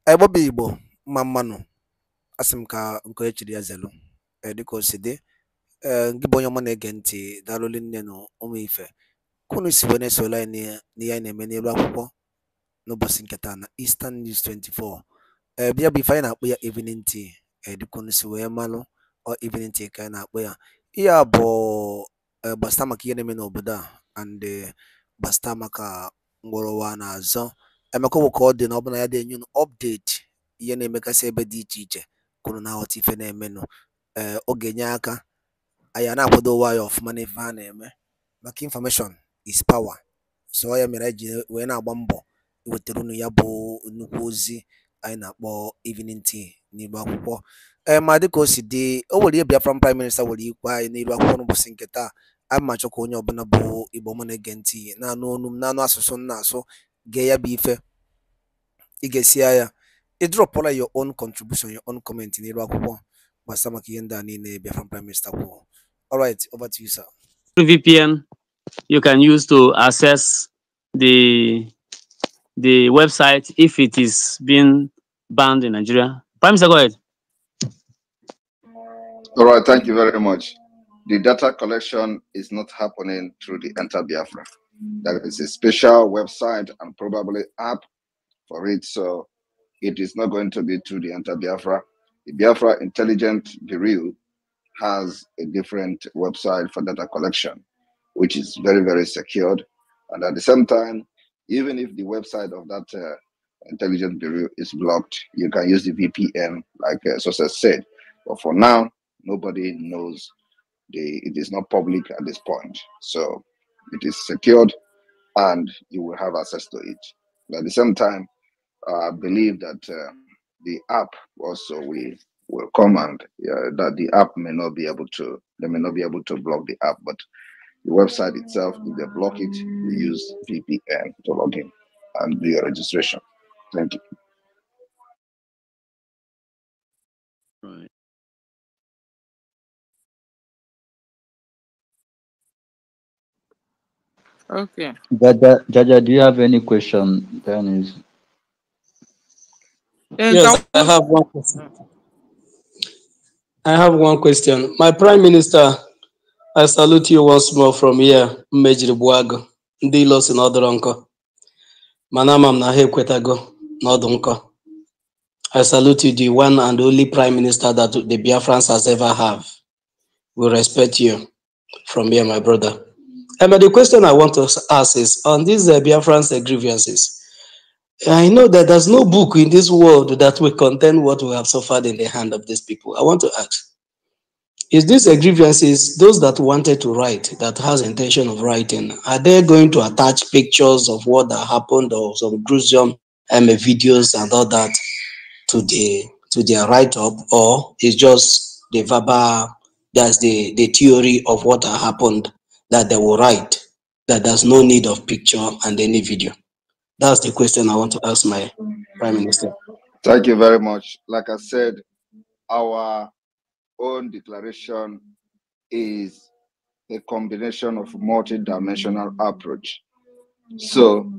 Ebobi Igbo mamanu asim ka nko echiri azelu dịka o si dị gị bụ onye ọma na-ege ntị daalụ nne na ụmụ ife kunu si wee na-esola anyị n'ihe anyị na-eme n'elu akwụkwọ n'ụbọchị nke taa na Eastern News 24 bịa bụ ife anyị na-akpọ ya evening tea dịka unu si wee malụ evening tea ka anyị na-akpọ ya ihe a bụ gbasịta maka ihe na-eme n'obodo a and gbasịta maka mgbọrọwa na-azọ emeka bụ ka ọ dị na ọbụla ya dị enye unu update ihe na-emegasị ebe dị iche iche kwuru na aghọta ife na-emenụ ọ ga-enye aka anyị na-akwado ụwa ya ọfụma n'ife ha na-eme maka information is power so ya mere ji wee na-agba mbọ iwetara unu ya bụ nnukwu ozi anyị na-akpọ evening tea n'Igbo akwụkwọ ma dịka o si dị o nwere ihe Biafran Prime Minister were ikpe anyị n'Igbo akwụkwọ n'ụbọchị nke taa anyị ma chọ ka onye ọbụla bụ Igbo ma na-ege ntị na-anụ onu m na-anụ asụsụ m na-asụ gee ya bụ ife ị ga-esi ya ịdrọpụla your own contribution your own comment n'elu akwụkwọ gbasara maka ihe ndị a niile Biafran Prime Minister kwuo. All right, over to you, sir. VPN you can use to access the website if it is being banned in Nigeria. Prime Minister, go ahead. All right, thank you very much. The data collection is not happening through the Enter Biafra. There is a special website and probably app for it, so it is not going to be through the Enter Biafra. The Biafra Intelligence Bureau has a different website for data collection, which is very, very secured. And at the same time, even if the website of that Intelligence Bureau is blocked, you can use the VPN, like Success said. But for now, nobody knows. It is not public at this point. So it is secured and you will have access to it. But at the same time, I believe that the app also will come and that the app may not be able to, they may not be able to block the app, but the website itself, if they block it, we use VPN to log in and do your registration. Thank you. Right. Okay. Jaja, do you have any question? Yes, I have one question. My Prime Minister, I salute you once more from here, Mmejiribuago, ndị ilo si n'ọdụrụ nkọ. Mana ama m na ha ekwetago n'ọdụ nkọ. I salute you, the one and only Prime Minister that the Biafrans has ever have. We respect you from here, my brother. But the question I want to ask is, on these Biafrans grievances, I know that there's no book in this world that will contain what we have suffered in the hand of these people. I want to ask, is these grievances, those that wanted to write, that has intention of writing, are they going to attach pictures of what that happened or some gruesome videos and all that to their write-up, or is just the verbal, that's the theory of what happened that they will write, that there's no need of picture and any video? That's the question I want to ask my Prime Minister. Thank you very much. Like I said, our own declaration is a combination of multi-dimensional approach. So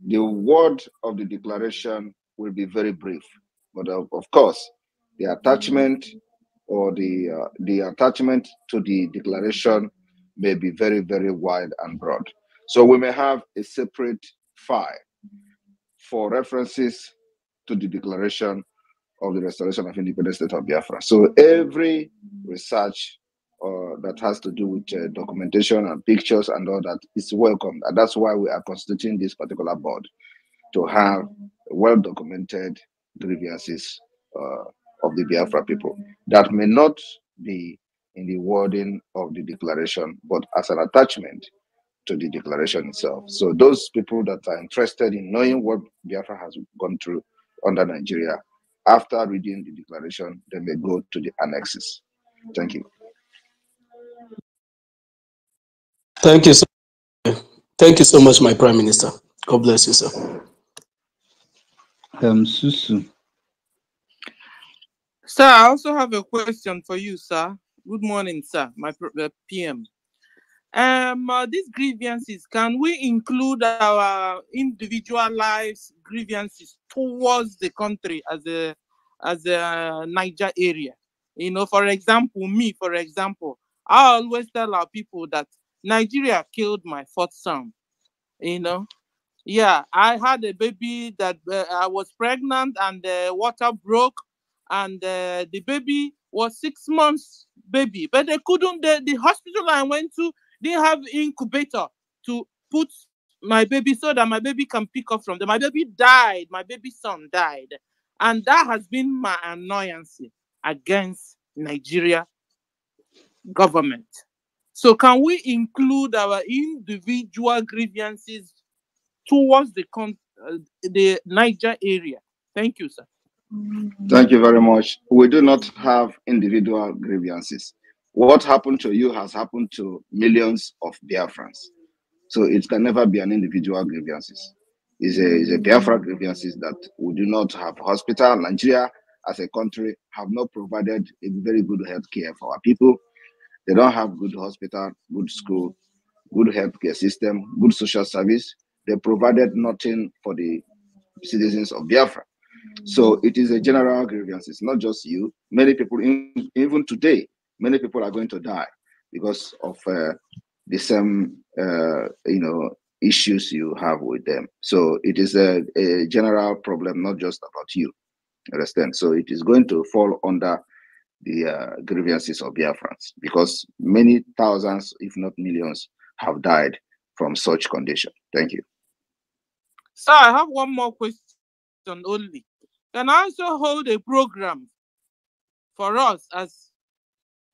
the word of the declaration will be very brief, but of course, the attachment or the attachment to the declaration may be very, very wide and broad. So we may have a separate file for references to the declaration of the restoration of independent state of Biafra. So every research that has to do with documentation and pictures and all that is welcome. And that's why we are constituting this particular board, to have well-documented grievances of the Biafra people that may not be in the wording of the declaration, but as an attachment to the declaration itself. So those people that are interested in knowing what Biafra has gone through under Nigeria, after reading the declaration, they may go to the annexes. Thank you. Thank you so much. Thank you so much, my Prime Minister. God bless you, sir. Susu. Sir, I also have a question for you, sir. Good morning, sir, my PM. These grievances, can we include our individual lives grievances towards the country as a Niger area? You know, for example, I always tell our people that Nigeria killed my fourth son. You know, yeah, I had a baby that I was pregnant and the water broke, and the baby was 6 months baby, but they couldn't. The hospital I went to didn't have incubator to put my baby so that my baby can pick up from them. My baby died. My baby son died, and that has been my annoyance against Nigeria government. So, can we include our individual grievances towards the Niger area? Thank you, sir. Thank you very much. We do not have individual grievances. What happened to you has happened to millions of Biafrans. So it can never be an individual grievances. It's a Biafra grievances that we do not have hospital. Nigeria as a country have not provided a very good health care for our people. They don't have good hospital, good school, good healthcare system, good social service. They provided nothing for the citizens of Biafra. So it is a general grievance. It's not just you. Many people, even today, many people are going to die because of the same, issues you have with them. So it is a general problem, not just about you. Understand? So it is going to fall under the grievances of Biafrans because many thousands, if not millions, have died from such condition. Thank you. Sir, I have one more question only. Can I also hold a program for us as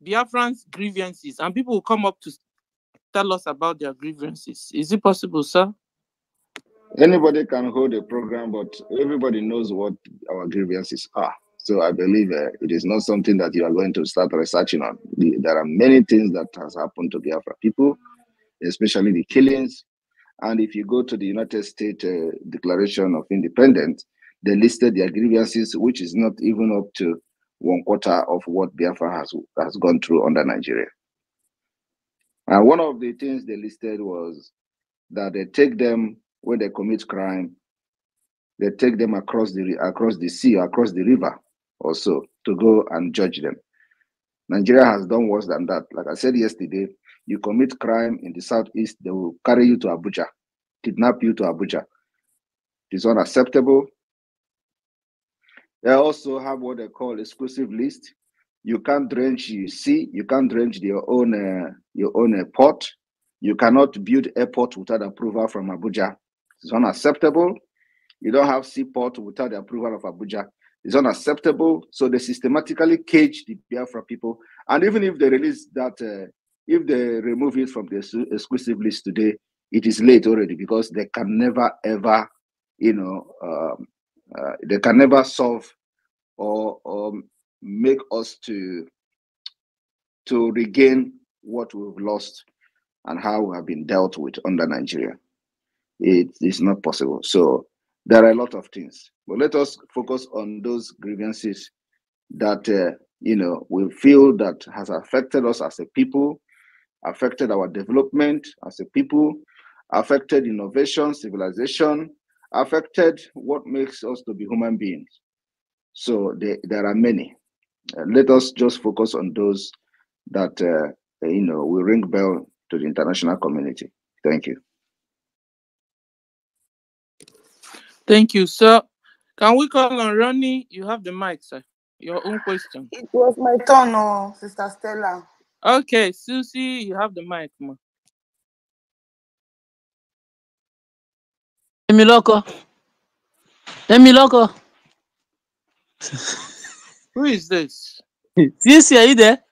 Biafrans grievances, and people will come up to tell us about their grievances? Is it possible, sir? Anybody can hold a program, but everybody knows what our grievances are. So I believe it is not something that you are going to start researching on. There are many things that has happened to Biafra people, especially the killings. And if you go to the United States Declaration of Independence, they listed their grievances, which is not even up to 1/4 of what Biafra has gone through under Nigeria. And one of the things they listed was that they take them when they commit crime, they take them across the sea, across the river, also to go and judge them. Nigeria has done worse than that. Like I said yesterday, you commit crime in the southeast, they will carry you to Abuja, kidnap you to Abuja. It is unacceptable. They also have what they call exclusive list. You can't drench your sea, you can't drench your own port. You cannot build airport without approval from Abuja. It's unacceptable. You don't have seaport without the approval of Abuja. It's unacceptable. So they systematically cage the Biafra people. And even if they release that, if they remove it from the exclusive list today, it is late already because they can never ever, they can never solve or make us to regain what we've lost and how we have been dealt with under Nigeria. It is not possible. So there are a lot of things, but let us focus on those grievances that we feel that has affected us as a people, affected our development as a people, affected innovation, civilization, affected what makes us to be human beings. So there are many. Let us just focus on those that will ring bell to the international community. Thank you. Thank you, sir. Can we call on Ronnie? You have the mic, sir. Your own question. It was my turn, Sister Stella. Okay, Susie, you have the mic, ma. Emiloko. Who is this? Sisi, are you there?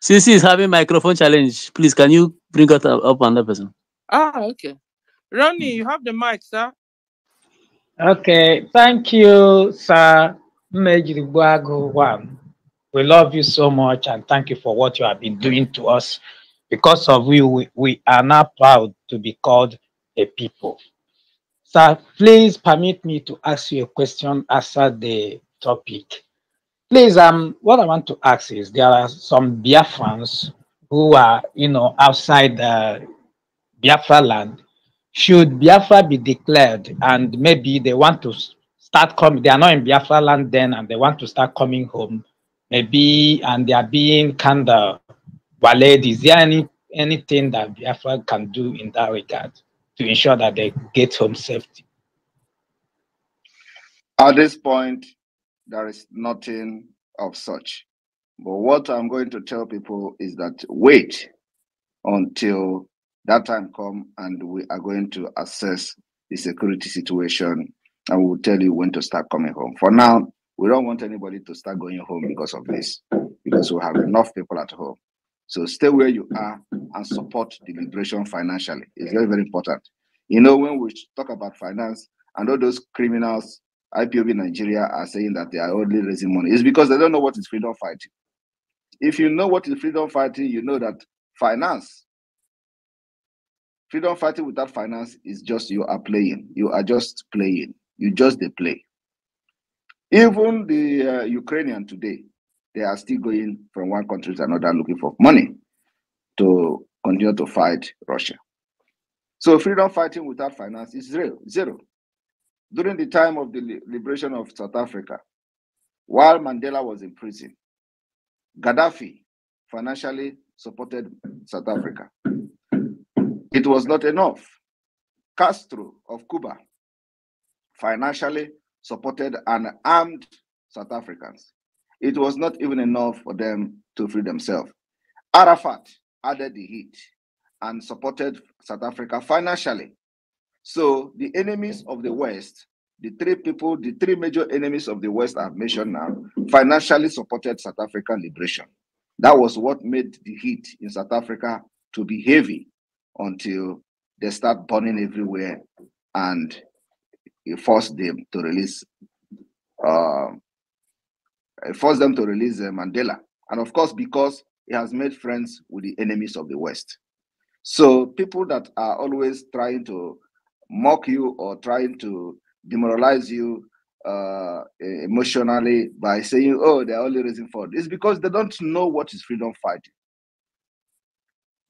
Sisi is having microphone challenge. Please, can you bring up another person? Okay. Ronnie, you have the mic, sir. Okay, thank you, Sir Mejiribuago. We love you so much and thank you for what you have been doing to us. Because of you, we are now proud to be called a people. Sir, please permit me to ask you a question after the topic. Please, what I want to ask is there are some Biafrans who are, outside Biafra land, should Biafra be declared and maybe they want to start coming, they are not in Biafra land then and they want to start coming home, maybe, and they are being kind of waylaid, is there anything that Biafra can do in that regard to ensure that they get home safety? At this point, there is nothing of such. But what I'm going to tell people is that wait until that time comes and we are going to assess the security situation and we will tell you when to start coming home. For now, we don't want anybody to start going home because of this, because we have enough people at home. So stay where you are and support the liberation financially. It's very, very important. When we talk about finance and all those criminals, IPOB Nigeria are saying that they are only raising money, it's because they don't know what is freedom fighting. If you know what is freedom fighting, you know that freedom fighting without finance is just you are playing. You are just playing. You just they play. Even the Ukrainian today, they are still going from one country to another looking for money to continue to fight Russia. So freedom fighting without finance is zero. During the time of the liberation of South Africa, while Mandela was in prison, Gaddafi financially supported South Africa. It was not enough. Castro of Cuba financially supported and armed South Africans. It was not even enough for them to free themselves. Arafat added the heat and supported South Africa financially. So the enemies of the West, the three major enemies of the West I've mentioned now, financially supported South African liberation. That was what made the heat in South Africa to be heavy until they start burning everywhere and it forced them to release Mandela. And of course, because he has made friends with the enemies of the West. So people that are always trying to mock you or trying to demoralize you emotionally by saying, oh, they're only raising funds, it's because they don't know what is freedom fighting.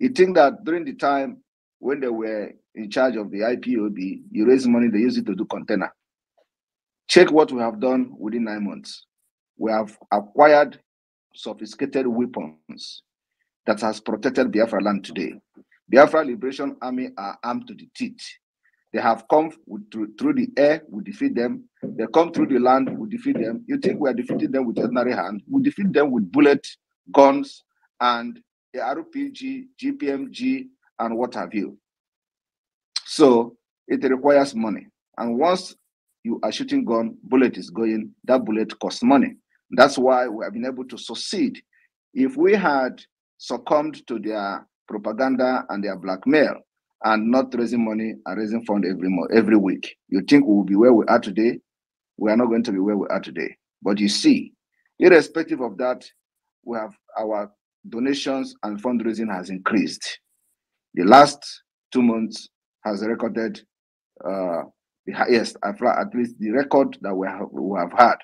You think that during the time when they were in charge of the IPOB, you raise money, they use it to do container. Check what we have done within 9 months. We have acquired sophisticated weapons that has protected Biafra land today. Biafra Liberation Army are armed to the teeth. They have come through the air, we defeat them. They come through the land, we defeat them. You think we are defeating them with ordinary hand? We defeat them with bullet, guns, and the RPG, GPMG, and what have you. So it requires money. And once you are shooting gun, bullet is going, that bullet costs money. That's why we have been able to succeed. If we had succumbed to their propaganda and their blackmail and not raising money and raising funds every week, you think we will be where we are today? We are not going to be where we are today. But you see, irrespective of that, we have our donations and fundraising has increased. The last 2 months has recorded the highest, at least the record that we have had.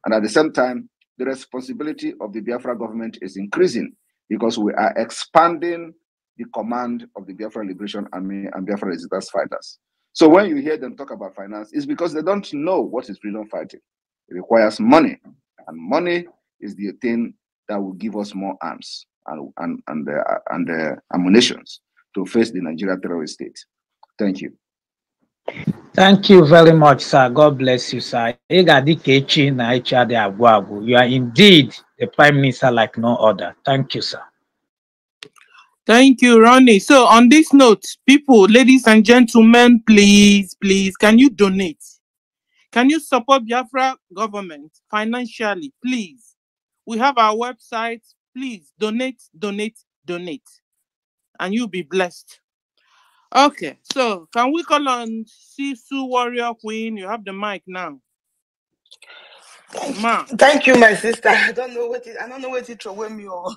And at the same time, the responsibility of the Biafra government is increasing because we are expanding the command of the Biafra Liberation Army and Biafra Resistance Fighters. So when you hear them talk about finance, it's because they don't know what is freedom fighting. It requires money, and money is the thing that will give us more arms and ammunitions to face the Nigeria terrorist state. Thank you. Thank you very much, sir. God bless you, sir. You are indeed the Prime Minister like no other. Thank you, sir. Thank you, Ronnie. So on this note, people, ladies and gentlemen, please, can you donate? Can you support Biafra government financially, please? We have our website. Please donate. And you'll be blessed. Okay, so can we call on Sisu Warrior Queen? You have the mic now. Thank you, my sister. I don't know what it throw me or.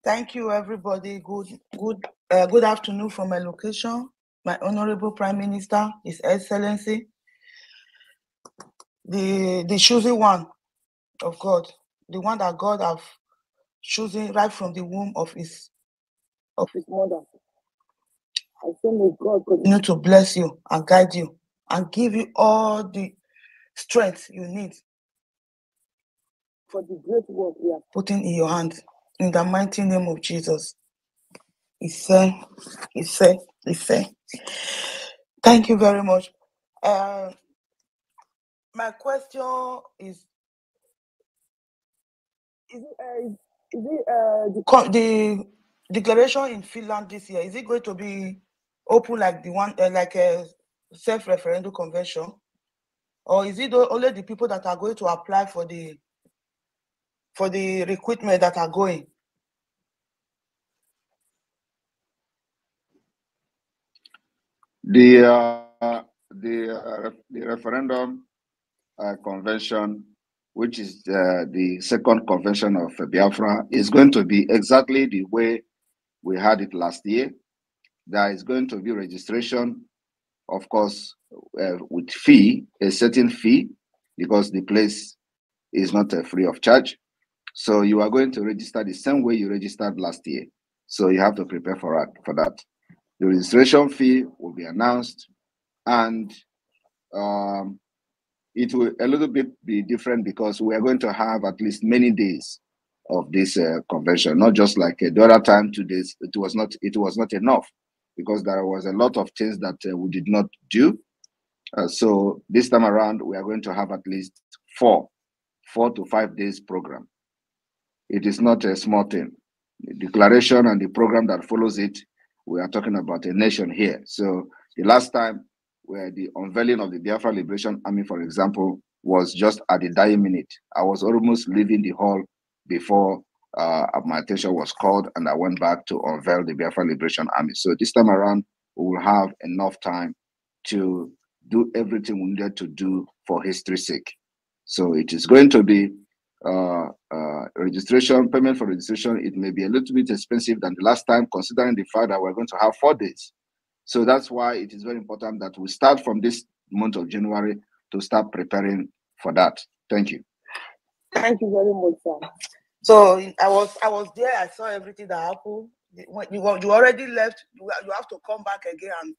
Thank you, everybody. Good afternoon from my location. My Honorable Prime Minister, His Excellency, the chosen one of God, the one that God have choosing right from the womb of his mother. I say may God continue to bless you and guide you and give you all the strength you need for the great work we are putting in your hands. In the mighty name of Jesus. He said. Thank you very much. My question is the declaration in Finland this year, is it going to be open like the one like a self-referendum convention, or is it only the people that are going to apply for the recruitment that are going? The referendum convention, which is the second convention of Biafra, is going to be exactly the way we had it last year. There is going to be registration, of course, with fee, a certain fee, because the place is not free of charge. So you are going to register the same way you registered last year. So you have to prepare for that. The registration fee will be announced, and it will a little bit be different because we are going to have at least many days of this convention, not just like the other time, 2 days. It was not enough because there was a lot of things that we did not do. So this time around, we are going to have at least 4 to 5 days program. It is not a small thing. The declaration and the program that follows it, we are talking about a nation here. So the last time where the unveiling of the Biafra Liberation Army, for example, was just at the dying minute. I was almost leaving the hall before my attention was called, and I went back to unveil the Biafra Liberation Army. So this time around, we will have enough time to do everything we needed to do for history's sake. So it is going to be registration, payment for registration. It may be a little bit expensive than the last time, considering the fact that we're going to have 4 days. So that's why it is very important that we start from this month of January to start preparing for that. Thank you. Thank you very much, sir. So I was there. I saw everything that happened. When you already left, you have to come back again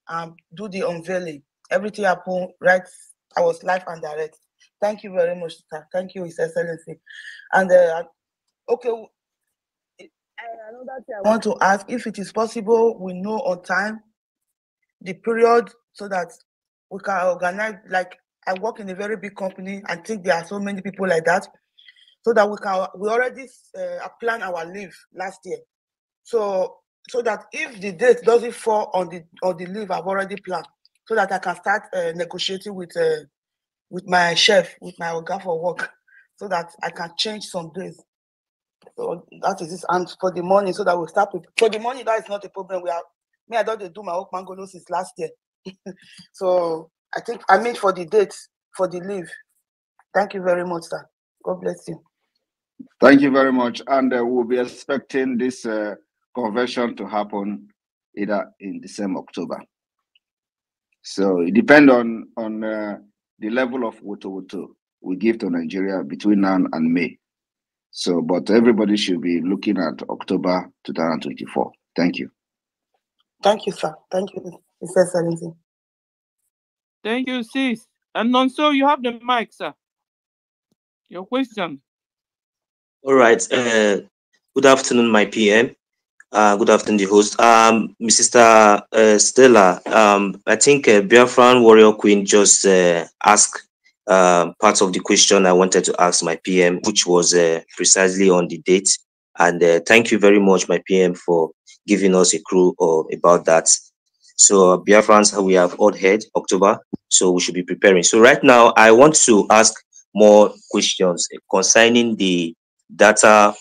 and do the unveiling. Everything happened right. I was live and direct. Thank you very much, sir. Thank you, His Excellency. And okay, another thing I want to ask, if it is possible, we know on time the period so that we can organize. Like, I work in a very big company. I think there are so many people like that, so that we already plan our leave last year. So that if the date doesn't fall on the leave I've already planned, so that I can start negotiating with my chef, with my organ for work, so that I can change some days. So that is this. And for the money, so that we'll start with. For the money, that is not a problem. I don't do my work mangolo since last year. So I mean for the date, for the leave. Thank you very much, sir. God bless you. Thank you very much. And we'll be expecting this convention to happen either in December, October. So it depends on the level of woto we give to Nigeria between now and May. So, but everybody should be looking at October 2024. Thank you. Thank you, sir. Thank you, Mr. Excellency. Thank you, sis. And Nonso, you have the mic, sir. Your question. All right. Good afternoon, my PM. Good afternoon, the host. Sister Stella, I think Biafran Warrior Queen just asked part of the question I wanted to ask my PM, which was precisely on the date. And thank you very much, my PM, for giving us a clue about that. So Biafrans, we have all heard October, so we should be preparing. So right now, I want to ask more questions concerning the data,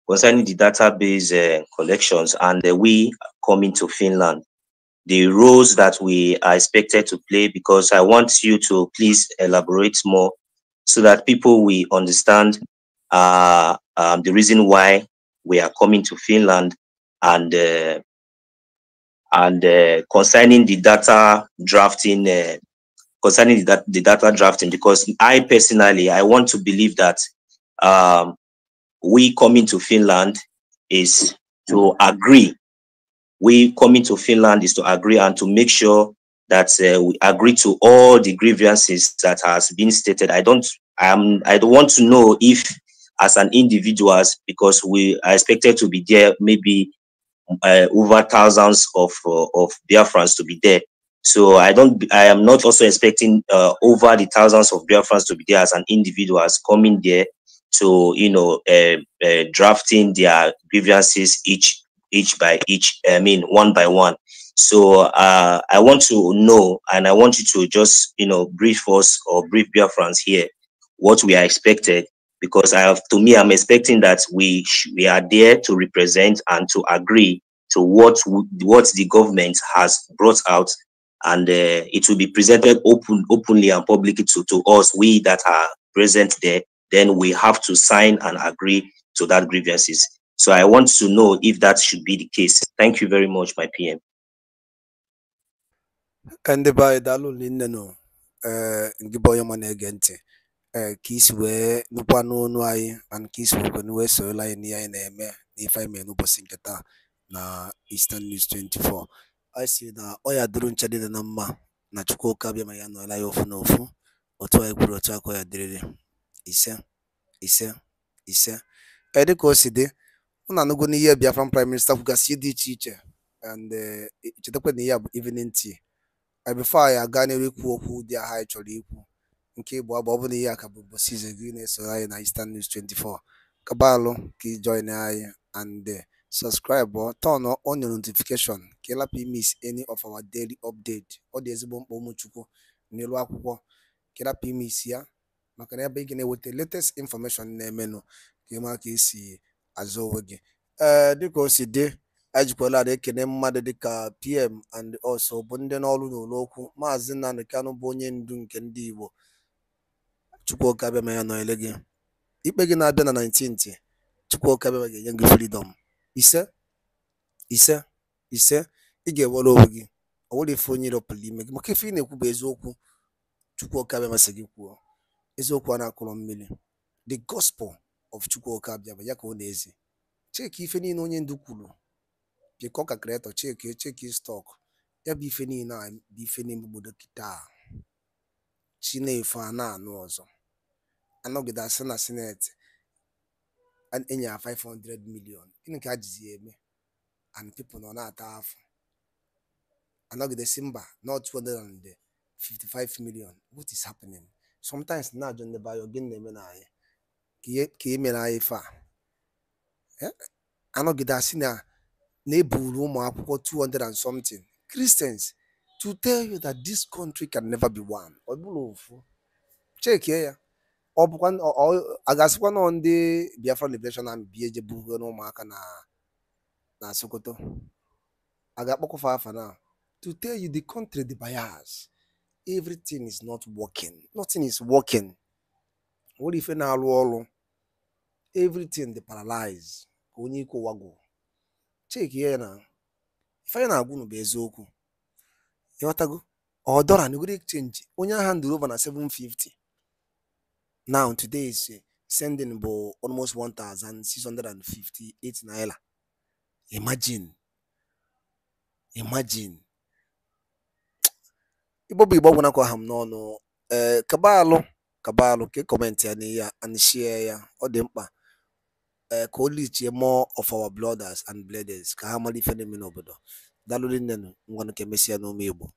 concerning the database collections, and we coming to Finland, the roles that we are expected to play, because I want you to please elaborate more so that people will understand the reason why we are coming to Finland, and concerning the data drafting, the data drafting, because I personally, I want to believe that we coming to Finland is to agree. We coming to Finland is to agree and to make sure that we agree to all the grievances that has been stated. I don't want to know if, as an individuals, because we are expected to be there, maybe over thousands of Biafrans to be there. So I am not also expecting over the thousands of Biafrans to be there as an individuals coming there to, drafting their grievances each by each, one by one. So I want to know, and I want you to just, brief us or brief Biafrans here what we are expected, because I'm expecting that we are there to represent and to agree to what the government has brought out, and it will be presented openly and publicly to us, we that are present there. Then we have to sign and agree to that grievances. So I want to know if that should be the case. Thank you very much, my PM. Ndị be anyị daalụ nne nụ ngị bụ onye ọma na-ege ntị ka isi wee nụkwa n'onu anyị and ka isi wee sorola anyị n'ihe anyị na-eme n'ife anyị mere n'ụbọchị nke taa na Eastern News 24. anyị si na ọ ya dịrị nche dị na mma na Chukwuka abịa ma ya nọla ya ofu na ofu, otu anyị kwuru otu aka ya dịrịrị. Ise dịka o si dị, ọ na-anụgo n'ihe Biafran Prime Minister kwugasị dị iche iche, and chetakwa na ihe a bụ evening tea. Before anyị aga n'elu ikwu okwu dị aha anyị chọrọ ikwu nke ịbụ abụ, ọ bụ na ihe a ka bụ ụbọchị ize gị na-esoro anyị na Eastern News 24, kabalụ ka ị join anyị and subscribe or turn on your notification ka ịlapụ miss any of our daily update. Ọ dị ezigbo mkpa ụmụchukwu n'elu akwụkwọ ka ịlapụ miss ya, maka na ebe ị ga-enweta latest information na-emenụ ka ịma ka esi azụ onwe gị. Dịka o si dị, anyị jikwala ada ekene mmadụ dịka PM and also bụ ndị n'ọrụ n'ụlọ okwu, Maazị Nnamdi Kanu bụ onye ndu nke ndị Igbo. Chukwuka abịa ma ya nọnyere gị. Ikpe gị na-abịa na 19th, Chukwuka abịa ma ga-enye gị freedom. Ise ị ga-ewere onwe gị, ọ nwere ife onye ịrọpụrụ ime gị, maka ife ị na-ekwu bụ eziokwu. Chukwuka abịa masị gị kwuo eziokwu a na-akụrọ mmiri. The gospel of Chukwuka abịa ya ka ọ na-ezi. Cheki ife niile onye ndu kwuru, bịakọ ka kreatọ cheki stọk ya bụ ife niile a bụ ife n'ime obodo kịta. Chinefe a na-anụ ọzọ anọgide asị na sineti enye ya 500 million. Gịnị ka a jizi eme? And people nọ na-ata afọ anọgide si mba not 255 million. What is happening? Sometimes na-ajụ ndị bayo gịnị na-eme na anyị ka e mere anyị ife a. Anọgide asị na-eburu ụmụ akwụkwọ 200 and something Christians to tell you that this country can never be one. Ọ bụrụ ofu, chekie ya. Ọ bụkwa a ga-asịkwa nọ ndị Biafra Liberation Army bi eje bugo n'ụmụaka na Sokoto, a ga-akpọkọfa afa na to tell you the country, the bias, everything is not working. Nothing is working. What if na-alụ ọrụ? Everything dey paralyzed ka onye ike wago. Chekie ya na ife anyị na-agwụ bụ eziokwu. Ịghọtago? $1 na exchange onye ahụ ndụrụ over na 750. Now today is sending bụ almost 1,658 naira. Imagine. Igbo bụ Igbo gwụnakwa ha m n'ọnụ. Kabalụ ka kọmentị ya n'ihe ya and share ya, ọ dị mkpa ka o lichie more of our blooders and bleeders ka ha mara ife na-eme n'obodo. Daalụ nne nụ, ngwanụ ka emesịa n'ụmụ Igbo.